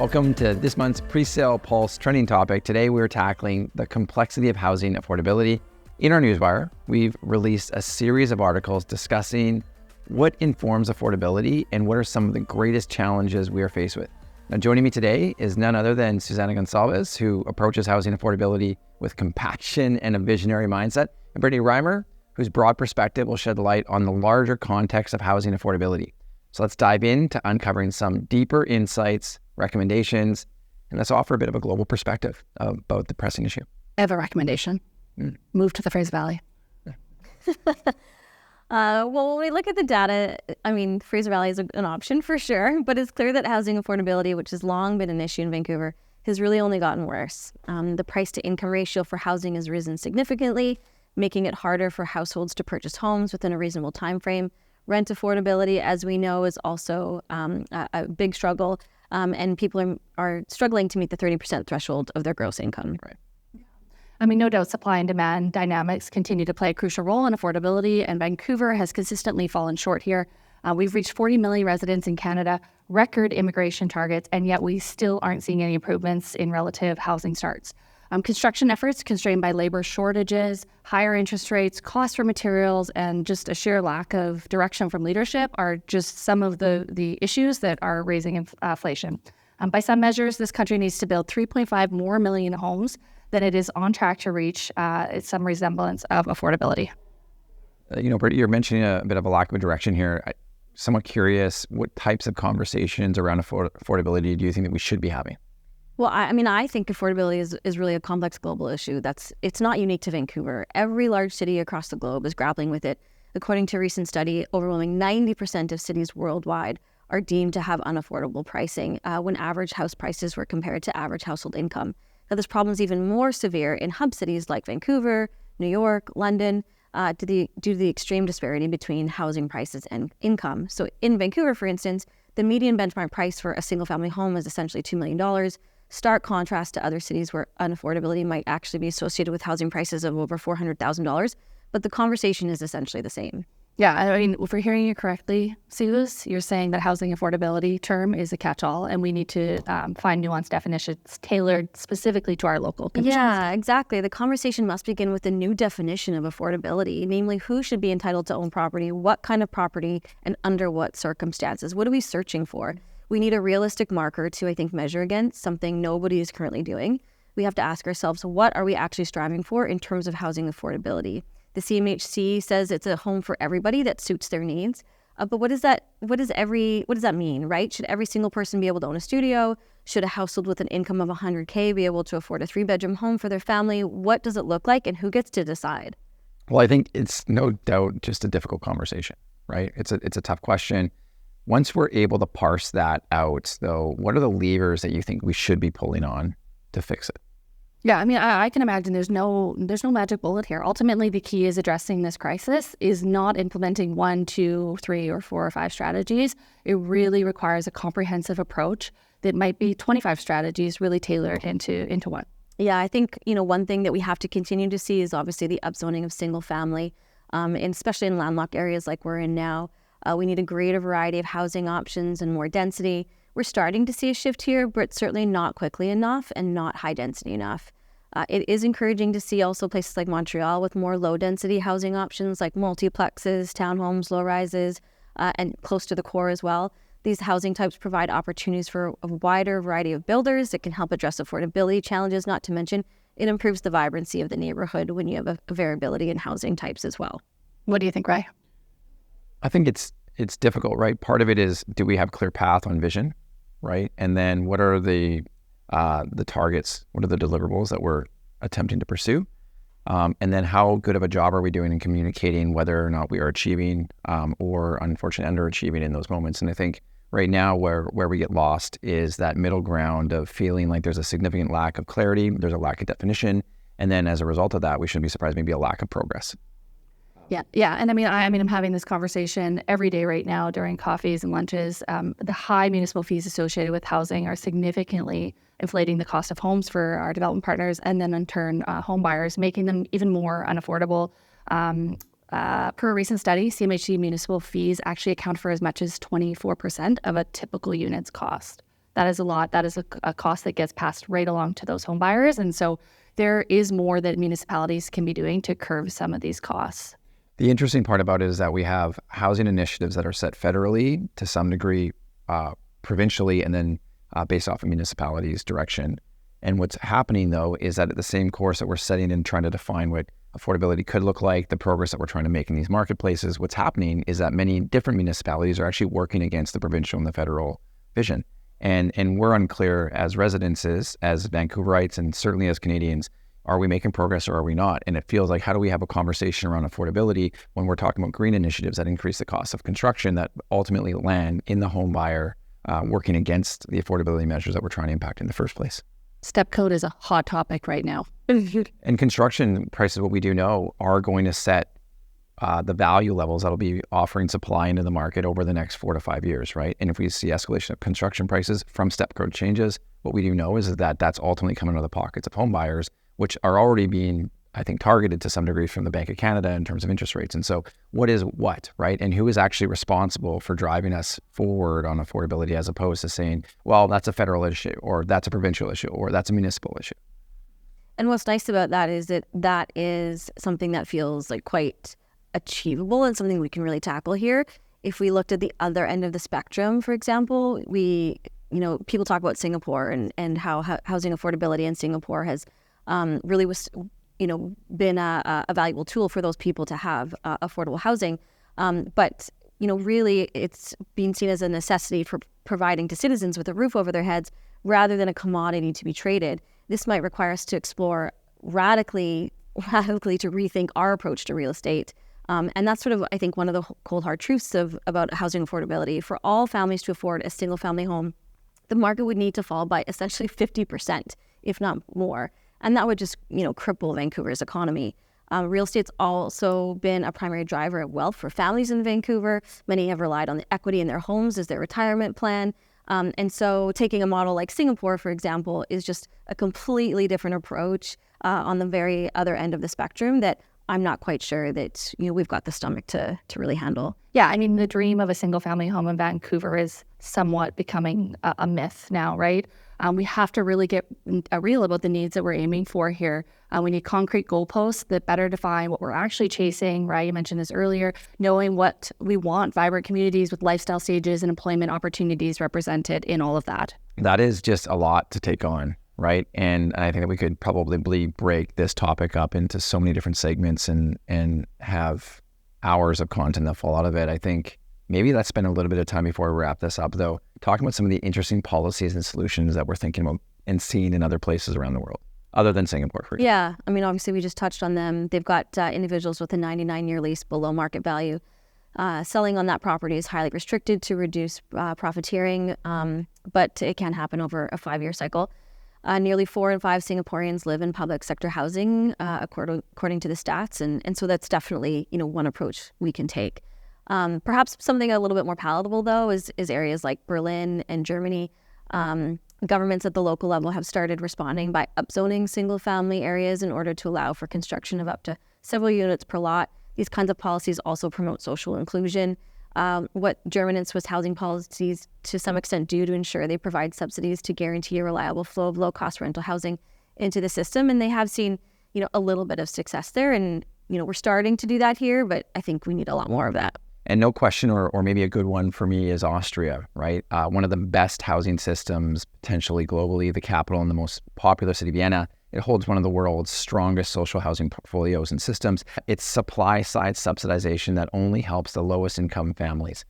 Welcome to this month's Pre-Sale Pulse trending topic. Today we're tackling the complexity of housing affordability. In our newswire, we've released a series of articles discussing what informs affordability and what are some of the greatest challenges we are faced with. Now, joining me today is none other than Suzana Goncalves, who approaches housing affordability with compassion and a visionary mindset, and Brittany Reimer, whose broad perspective will shed light on the larger context of housing affordability. So let's dive into uncovering some deeper insights, recommendations, and let's offer a bit of a global perspective about the pressing issue. I have a recommendation. Move to the Fraser Valley. Well, when we look at the data, Fraser Valley is an option for sure, but it's clear that housing affordability, which has long been an issue in Vancouver, has really only gotten worse. The price to income ratio for housing has risen significantly, making it harder for households to purchase homes within a reasonable time frame. Rent affordability, as we know, is also a big struggle, and people are struggling to meet the 30% threshold of their gross income. Right. No doubt supply and demand dynamics continue to play a crucial role in affordability, and Vancouver has consistently fallen short here. We've reached 40 million residents in Canada, record immigration targets, and yet we still aren't seeing any improvements in relative housing starts. Construction efforts constrained by labor shortages, higher interest rates, costs for materials, and just a sheer lack of direction from leadership are just some of the issues that are raising inflation. By some measures, this country needs to build 3.5 more million homes than it is on track to reach some resemblance of affordability. Brittany, you're mentioning a bit of a lack of a direction here. I'm somewhat curious, what types of conversations around affordability do you think that we should be having? Well, I think affordability is really a complex global issue. It's not unique to Vancouver. Every large city across the globe is grappling with it. According to a recent study, overwhelming 90% of cities worldwide are deemed to have unaffordable pricing when average house prices were compared to average household income. Now, this problem is even more severe in hub cities like Vancouver, New York, London, due to the extreme disparity between housing prices and income. So in Vancouver, for instance, the median benchmark price for a single-family home is essentially $2 million. Stark contrast to other cities where unaffordability might actually be associated with housing prices of over $400,000, but the conversation is essentially the same. Yeah, if we're hearing you correctly, Suze, you're saying that housing affordability term is a catch-all, and we need to find nuanced definitions tailored specifically to our local conditions. Yeah, exactly. The conversation must begin with a new definition of affordability, namely who should be entitled to own property, what kind of property, and under what circumstances. What are we searching for? We need a realistic marker to, I think, measure against, something nobody is currently doing. We have to ask ourselves, what are we actually striving for in terms of housing affordability? The CMHC says it's a home for everybody that suits their needs. But what does that mean, right? Should every single person be able to own a studio? Should a household with an income of $100K be able to afford a 3-bedroom home for their family? What does it look like, and who gets to decide? Well, I think it's no doubt just a difficult conversation, right? It's a tough question. Once we're able to parse that out, though, what are the levers that you think we should be pulling on to fix it? Yeah, I can imagine there's no magic bullet here. Ultimately, the key is addressing this crisis is not implementing 1, 2, 3, or 4 or 5 strategies. It really requires a comprehensive approach that might be 25 strategies really tailored into one. Yeah, I think, one thing that we have to continue to see is obviously the upzoning of single family, and especially in landlocked areas like we're in now. We need a greater variety of housing options and more density. We're starting to see a shift here, but certainly not quickly enough and not high density enough. It is encouraging to see also places like Montreal with more low density housing options like multiplexes, townhomes, low rises, and close to the core as well. These housing types provide opportunities for a wider variety of builders that can help address affordability challenges, not to mention it improves the vibrancy of the neighborhood when you have a variability in housing types as well. What do you think, Ray? I think it's difficult, right? Part of it is, do we have clear path on vision, right? And then what are the targets? What are the deliverables that we're attempting to pursue? And then how good of a job are we doing in communicating whether or not we are achieving or unfortunately underachieving in those moments? And I think right now where we get lost is that middle ground of feeling like there's a significant lack of clarity, there's a lack of definition, and then as a result of that, we shouldn't be surprised maybe a lack of progress. Yeah. And I'm having this conversation every day right now during coffees and lunches. The high municipal fees associated with housing are significantly inflating the cost of homes for our development partners, and then in turn, home buyers, making them even more unaffordable. Per a recent study, CMHC municipal fees actually account for as much as 24% of a typical unit's cost. That is a lot. That is a cost that gets passed right along to those home buyers. And so there is more that municipalities can be doing to curb some of these costs. The interesting part about it is that we have housing initiatives that are set federally, to some degree provincially, and then based off of municipalities' direction. And what's happening, though, is that at the same course that we're setting and trying to define what affordability could look like, the progress that we're trying to make in these marketplaces, what's happening is that many different municipalities are actually working against the provincial and the federal vision. And we're unclear as residences, as Vancouverites, and certainly as Canadians, are we making progress or are we not? And it feels like, how do we have a conversation around affordability when we're talking about green initiatives that increase the cost of construction that ultimately land in the home buyer, working against the affordability measures that we're trying to impact in the first place? Step code is a hot topic right now. And construction prices, what we do know, are going to set the value levels that'll be offering supply into the market over the next 4 to 5 years, right? And if we see escalation of construction prices from step code changes, what we do know is that that's ultimately coming out of the pockets of home buyers, which are already being, I think, targeted to some degree from the Bank of Canada in terms of interest rates. And so what is what, right? And who is actually responsible for driving us forward on affordability, as opposed to saying, well, that's a federal issue, or that's a provincial issue, or that's a municipal issue. And what's nice about that is that is something that feels like quite achievable and something we can really tackle here. If we looked at the other end of the spectrum, for example, people talk about Singapore and how housing affordability in Singapore has really was, been a valuable tool for those people to have affordable housing. But really it's being seen as a necessity for providing to citizens with a roof over their heads rather than a commodity to be traded. This might require us to explore radically to rethink our approach to real estate. And that's sort of, I think, one of the cold hard truths about housing affordability. For all families to afford a single family home, the market would need to fall by essentially 50%, if not more. And that would just, cripple Vancouver's economy. Real estate's also been a primary driver of wealth for families in Vancouver. Many have relied on the equity in their homes as their retirement plan. And so taking a model like Singapore, for example, is just a completely different approach on the very other end of the spectrum that I'm not quite sure that we've got the stomach to really handle. Yeah, I mean, the dream of a single family home in Vancouver is somewhat becoming a myth now, right? We have to really get real about the needs that we're aiming for here. We need concrete goalposts that better define what we're actually chasing, right? You mentioned this earlier, knowing what we want, vibrant communities with lifestyle stages and employment opportunities represented in all of that. That is just a lot to take on, right? And I think that we could probably break this topic up into so many different segments and have hours of content that fall out of it. I think maybe let's spend a little bit of time before we wrap this up, though, talking about some of the interesting policies and solutions that we're thinking about and seeing in other places around the world, other than Singapore, for example. Yeah, I mean, obviously we just touched on them. They've got individuals with a 99-year lease below market value. Selling on that property is highly restricted to reduce profiteering, but it can happen over a 5-year cycle. Nearly 4 in 5 Singaporeans live in public sector housing, according to the stats, and so that's definitely one approach we can take. Perhaps something a little bit more palatable, though, is areas like Berlin and Germany. Governments at the local level have started responding by upzoning single-family areas in order to allow for construction of up to several units per lot. These kinds of policies also promote social inclusion. What German and Swiss housing policies to some extent do to ensure they provide subsidies to guarantee a reliable flow of low-cost rental housing into the system, and they have seen a little bit of success there, and we're starting to do that here, but I think we need a lot more of that. And no question, or maybe a good one for me, is Austria, right? One of the best housing systems, potentially globally, the capital and the most popular city, Vienna. It holds one of the world's strongest social housing portfolios and systems. It's supply-side subsidization that only helps the lowest income families.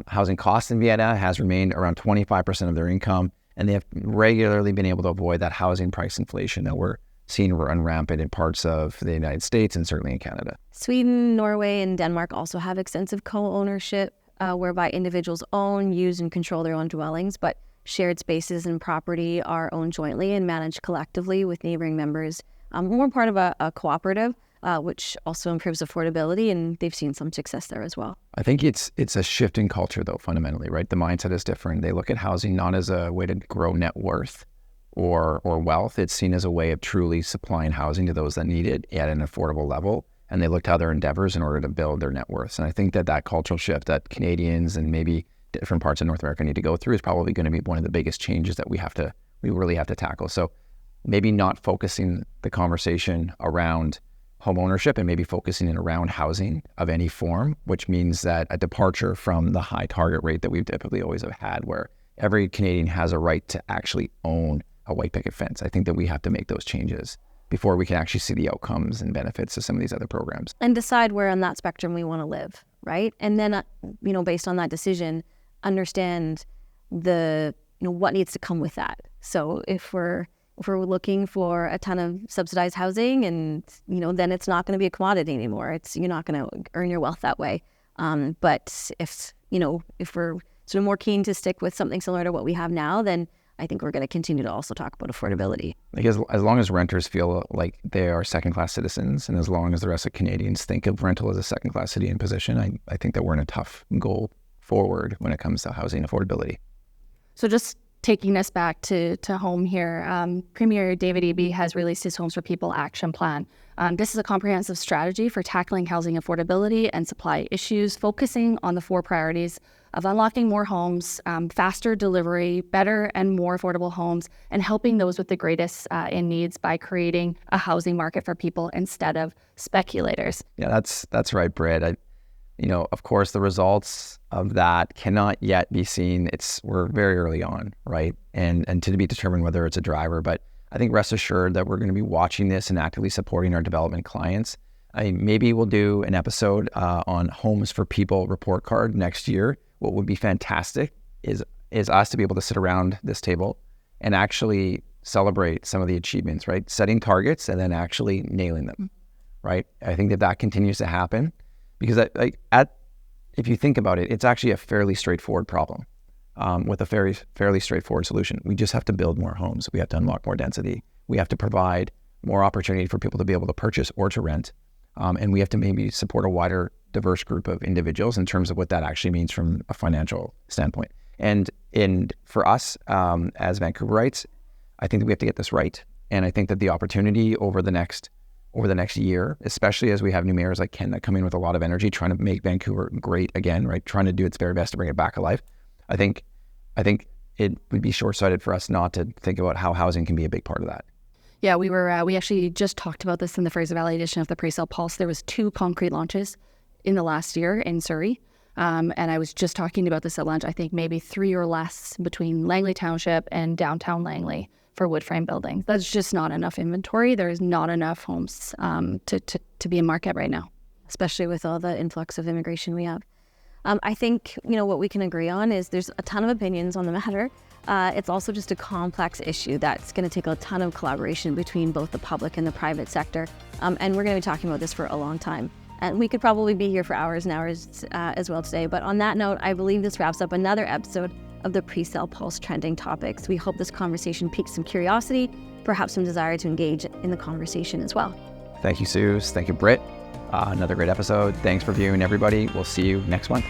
Housing costs in Vienna has remained around 25% of their income, and they have regularly been able to avoid that housing price inflation that we're seeing run rampant in parts of the United States and certainly in Canada. Sweden, Norway, and Denmark also have extensive co-ownership, whereby individuals own, use, and control their own dwellings, but shared spaces and property are owned jointly and managed collectively with neighboring members. We're part of a cooperative, which also improves affordability, and they've seen some success there as well. I think it's a shift in culture, though, fundamentally, right? The mindset is different. They look at housing not as a way to grow net worth or wealth. It's seen as a way of truly supplying housing to those that need it at an affordable level. And they look to other endeavors in order to build their net worths. And I think that cultural shift that Canadians and maybe different parts of North America need to go through is probably going to be one of the biggest changes that we really have to tackle. So maybe not focusing the conversation around home ownership and maybe focusing it around housing of any form, which means that a departure from the high target rate that we've typically always have had, where every Canadian has a right to actually own a white picket fence. I think that we have to make those changes before we can actually see the outcomes and benefits of some of these other programs. And decide where on that spectrum we want to live, right? And then, based on that decision, understand what needs to come with that. So if we're looking for a ton of subsidized housing, and then it's not going to be a commodity anymore. You're not going to earn your wealth that way. But if we're sort of more keen to stick with something similar to what we have now, then I think we're going to continue to also talk about affordability. Because as long as renters feel like they are second-class citizens, and as long as the rest of Canadians think of rental as a second-class citizen position, I think that we're in a tough goal forward when it comes to housing affordability. So just taking us back to home here, Premier David Eby has released his Homes for People Action Plan. This is a comprehensive strategy for tackling housing affordability and supply issues, focusing on the 4 priorities of unlocking more homes, faster delivery, better and more affordable homes, and helping those with the greatest in needs by creating a housing market for people instead of speculators. Yeah, that's right, Britt. Of course, the results of that cannot yet be seen. We're very early on, right? And to be determined whether it's a driver. But I think rest assured that we're going to be watching this and actively supporting our development clients. Maybe we'll do an episode on Homes for People report card next year. What would be fantastic is us to be able to sit around this table and actually celebrate some of the achievements, right? Setting targets and then actually nailing them, right? I think that continues to happen. Because if you think about it, it's actually a fairly straightforward problem with a fairly straightforward solution. We just have to build more homes. We have to unlock more density. We have to provide more opportunity for people to be able to purchase or to rent. And we have to maybe support a wider, diverse group of individuals in terms of what that actually means from a financial standpoint. And for us as Vancouverites, I think that we have to get this right. And I think that the opportunity over the next year, especially as we have new mayors like Ken that come in with a lot of energy, trying to make Vancouver great again, right? Trying to do its very best to bring it back alive. I think it would be short-sighted for us not to think about how housing can be a big part of that. Yeah, we actually just talked about this in the Fraser Valley edition of the Pre-Sale Pulse. There was 2 concrete launches in the last year in Surrey. And I was just talking about this at lunch. I think maybe 3 or less between Langley Township and downtown Langley for wood frame buildings. That's just not enough inventory. There is not enough homes to be in market right now, especially with all the influx of immigration we have. I think what we can agree on is there's a ton of opinions on the matter. It's also just a complex issue that's going to take a ton of collaboration between both the public and the private sector. And we're going to be talking about this for a long time. And we could probably be here for hours and hours as well today. But on that note, I believe this wraps up another episode of the Pre-Sale Pulse Trending Topics. We hope this conversation piques some curiosity, perhaps some desire to engage in the conversation as well. Thank you, Suze. Thank you, Britt. Another great episode. Thanks for viewing, everybody. We'll see you next month.